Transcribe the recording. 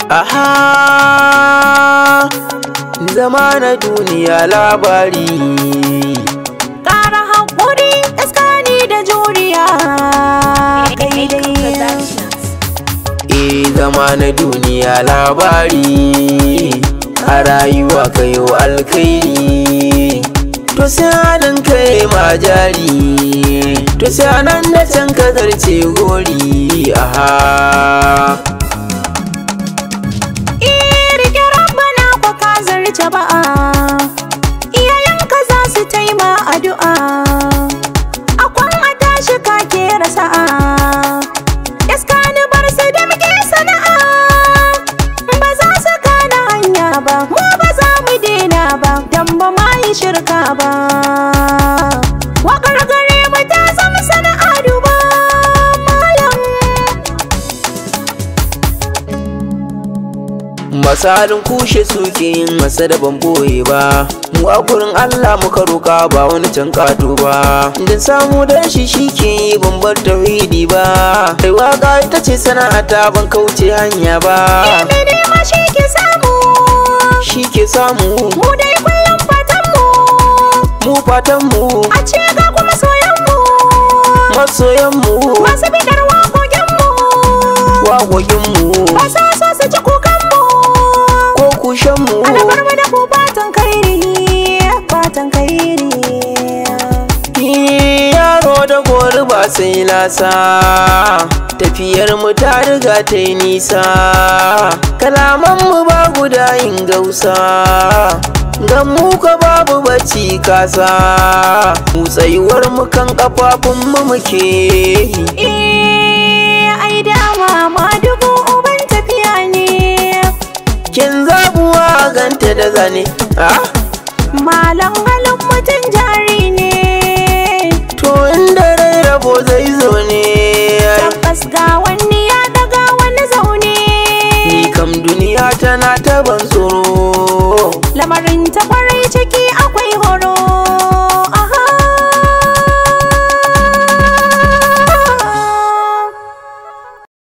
Aha, zama na duniya labari. Ƙara haƙuri, iskani da juriya. Zama na duniya labari. A rayuwa kayo alkhairi, to sai hannun kai ma jari, to sai nan da can ka zarce gori. Aha, ba'a iyayenka za su taima addu'a, akwan a tashi ka kera sa'a, iska ni bar su da muke sana'a, ba za su kana hanya ba, mu ba za mu dena ba, dan ba ma yi shirka ba. Waƙar gare mu ta zama sana'a duba malam. Masalin kushe suke yin masa da ban boye ba, mu a gurin Allah muka roƙa ba wani can ƙato ba, dan samu dan shi ke yi ban bar tauhidi ba, kai waka ita ce sana'ata ban kauce hanya ba. Mene ma shi ke samu, mu dai kullum fatan mu, a ce ga kuma masoyan mu, masu bidar waƙoƙin mu, ba sa so su ci kukan mu ko kushen mu. Alabar mu da ku fatan kairi. Yaro da gori ba sai lasa, tafiyar mu ta riga ta yi nisa, kalaman mu ba guda yin gausa, dan mu ka babu bacci kasa, mu tsayuwar mu kan kafafun mu muke. Ai dama ma dubu uban tafiya ne, kin zabuwa ganta da zane. Malam halin